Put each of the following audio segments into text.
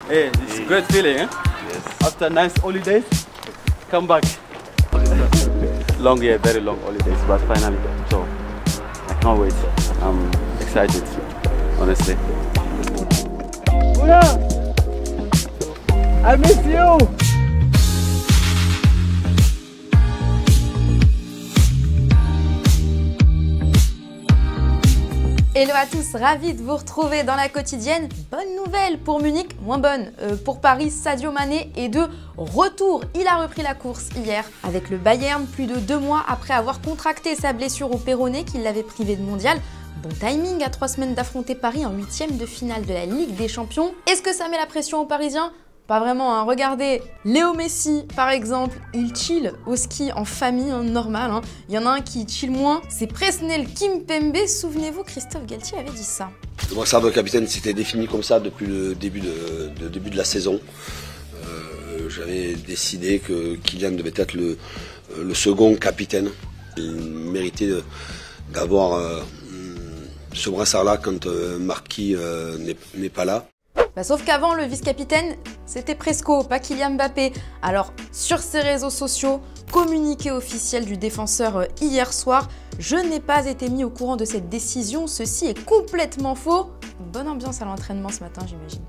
Hey, it's a great feeling, eh? Yes. After nice holidays, come back. Long, yeah, very long holidays, but finally, so I can't wait. I'm excited, honestly. Buddha! I miss you! Hello à tous, ravi de vous retrouver dans la quotidienne. Bonne nouvelle pour Munich, moins bonne pour Paris, Sadio Mané est de retour. Il a repris la course hier avec le Bayern plus de 2 mois après avoir contracté sa blessure au péroné qui l'avait privé de mondial. Bon timing à 3 semaines d'affronter Paris en 8e de finale de la Ligue des Champions. Est-ce que ça met la pression aux Parisiens ? Pas vraiment, hein. Regardez, Léo Messi, par exemple, il chill au ski en famille, hein, normal. Hein. Il y en a un qui chill moins, c'est Presnel Kimpembe. Souvenez-vous, Christophe Galtier avait dit ça. Le brassard de capitaine s'était défini comme ça depuis le début de la saison. J'avais décidé que Kylian devait être le second capitaine. Il méritait d'avoir ce brassard-là quand Marquis n'est pas là. Bah, sauf qu'avant, le vice-capitaine, c'était Presco, pas Kylian Mbappé. Alors, sur ses réseaux sociaux, communiqué officiel du défenseur hier soir, je n'ai pas été mis au courant de cette décision, ceci est complètement faux. Bonne ambiance à l'entraînement ce matin, j'imagine.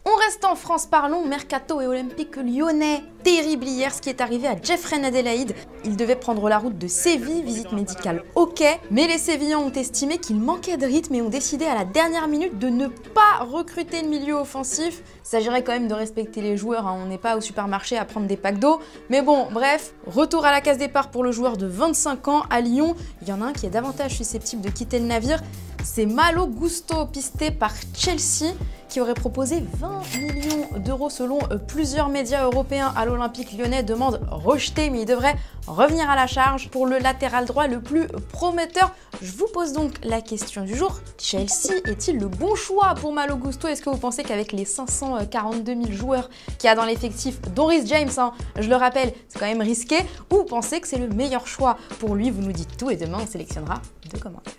On reste en France, parlons Mercato et Olympique lyonnais. Terrible hier ce qui est arrivé à Jeffrey Adélaïde. Il devait prendre la route de Séville, visite médicale ok, mais les Sévillans ont estimé qu'il manquait de rythme et ont décidé à la dernière minute de ne pas recruter de milieu offensif. Il s'agirait quand même de respecter les joueurs, hein. On n'est pas au supermarché à prendre des packs d'eau. Mais bon, bref, retour à la case départ pour le joueur de 25 ans à Lyon. Il y en a un qui est davantage susceptible de quitter le navire. C'est Malo Gusto, pisté par Chelsea, qui aurait proposé 20 millions d'euros selon plusieurs médias européens à l'Olympique lyonnais. Demande rejetée, mais il devrait revenir à la charge pour le latéral droit le plus prometteur. Je vous pose donc la question du jour. Chelsea est-il le bon choix pour Malo Gusto? Est-ce que vous pensez qu'avec les 542 000 joueurs qu'il y a dans l'effectif, dont Reece James, hein, je le rappelle, c'est quand même risqué, ou vous pensez que c'est le meilleur choix pour lui? Vous nous dites tout et demain on sélectionnera 2 commentaires.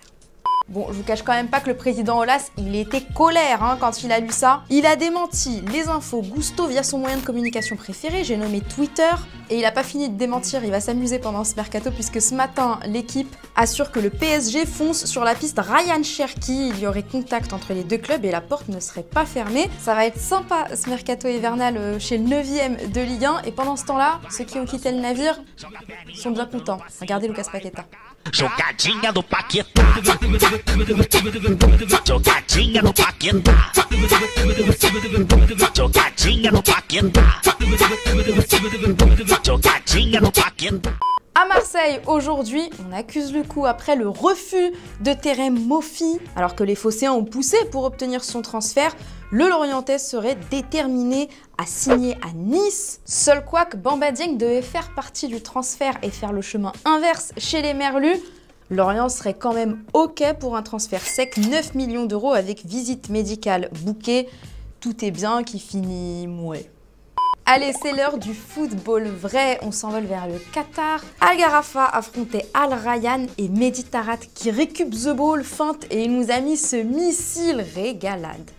Bon, je vous cache quand même pas que le président Aulas, il était colère hein, quand il a lu ça. Il a démenti les infos Gusto via son moyen de communication préféré, j'ai nommé Twitter. Et il n'a pas fini de démentir, il va s'amuser pendant ce mercato puisque ce matin, l'équipe assure que le PSG fonce sur la piste Ryan Cherki. Il y aurait contact entre les deux clubs et la porte ne serait pas fermée. Ça va être sympa ce mercato hivernal chez le 9e de Ligue 1. Et pendant ce temps-là, ceux qui ont quitté le navire sont bien contents. Regardez Lucas Paqueta. Jogadinha do Paquetá. Jogadinha do Paquetá. Jogadinha do Paquetá. Jogadinha do Paquetá. À Marseille, aujourd'hui, on accuse le coup après le refus de Terem Moffi. Alors que les Phocéens ont poussé pour obtenir son transfert, le Lorientais serait déterminé à signer à Nice. Seul couac, Bamba Dieng devait faire partie du transfert et faire le chemin inverse chez les Merlus. Lorient serait quand même ok pour un transfert sec, 9 millions d'euros avec visite médicale bouquée. Tout est bien qui finit mouais. Allez, c'est l'heure du football vrai, on s'envole vers le Qatar. Al Gharafa affrontait Al Rayyan et Mehdi Tarat qui récup the ball, feinte et il nous a mis ce missile régalade.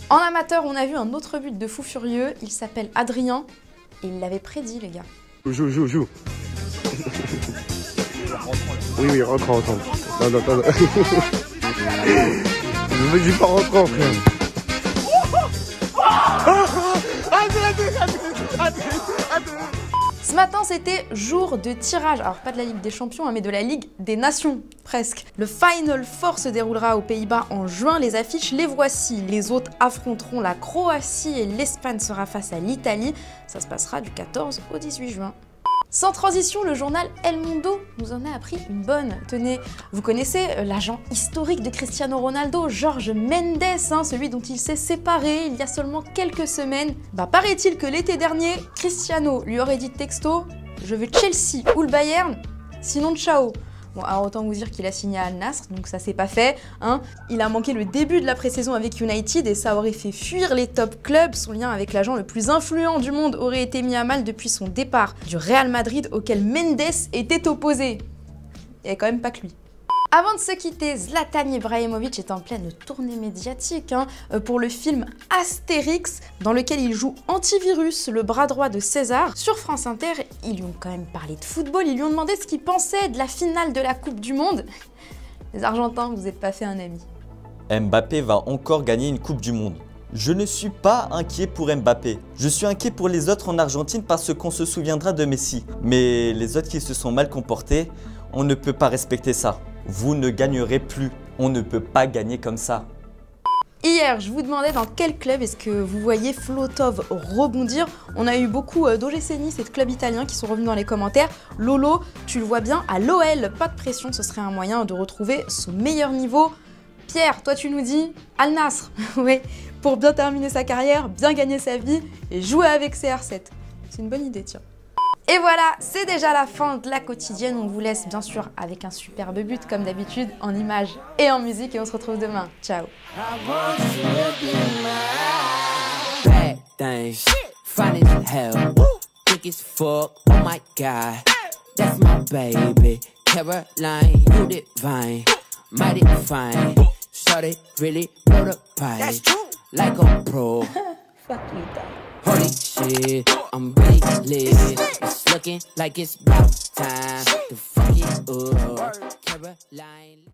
En amateur, on a vu un autre but de fou furieux, il s'appelle Adrien et il l'avait prédit les gars. Joue. Oui, rentre. Non. Je veux pas rentrant, frère. Ce matin, c'était jour de tirage, alors pas de la Ligue des Champions, mais de la Ligue des Nations, presque. Le Final Four se déroulera aux Pays-Bas en juin, les affiches, les voici. Les autres affronteront la Croatie et l'Espagne sera face à l'Italie. Ça se passera du 14 au 18 juin. Sans transition, le journal El Mundo nous en a appris une bonne. Tenez, vous connaissez l'agent historique de Cristiano Ronaldo, Jorge Mendes, hein, celui dont il s'est séparé il y a seulement quelques semaines. Bah paraît-il que l'été dernier, Cristiano lui aurait dit texto « Je veux Chelsea ou le Bayern, sinon ciao ». Bon, alors autant vous dire qu'il a signé à Al Nassr, donc ça c'est pas fait. Hein. Il a manqué le début de la pré-saison avec United et ça aurait fait fuir les top clubs. Son lien avec l'agent le plus influent du monde aurait été mis à mal depuis son départ du Real Madrid auquel Mendes était opposé. Il n'y avait quand même pas que lui. Avant de se quitter, Zlatan Ibrahimovic est en pleine tournée médiatique pour le film Astérix, dans lequel il joue Antivirus, le bras droit de César. Sur France Inter, ils lui ont quand même parlé de football, ils lui ont demandé ce qu'il pensait de la finale de la Coupe du Monde. Les Argentins, vous n'êtes pas fait un ami. Mbappé va encore gagner une Coupe du Monde. Je ne suis pas inquiet pour Mbappé. Je suis inquiet pour les autres en Argentine parce qu'on se souviendra de Messi. Mais les autres qui se sont mal comportés, on ne peut pas respecter ça. Vous ne gagnerez plus. On ne peut pas gagner comme ça. Hier, je vous demandais dans quel club est-ce que vous voyez Flotov rebondir. On a eu beaucoup d'OGC Nice et de clubs italiens qui sont revenus dans les commentaires. Lolo, tu le vois bien, à l'OL, pas de pression, ce serait un moyen de retrouver son meilleur niveau. Pierre, toi tu nous dis Al Nassr, oui, pour bien terminer sa carrière, bien gagner sa vie et jouer avec CR7. C'est une bonne idée, tiens. Et voilà, c'est déjà la fin de la quotidienne. On vous laisse bien sûr avec un superbe but comme d'habitude en images et en musique et on se retrouve demain. Ciao. Bad things, fine as hell, thick as fuck, oh my god, that's my baby, Caroline, you divine, mighty fine, shawty really blow the pipe, like a pro. Fuck you, dog. Holy shit, I'm really lit. It's looking like it's about time to fuck it up. Caroline.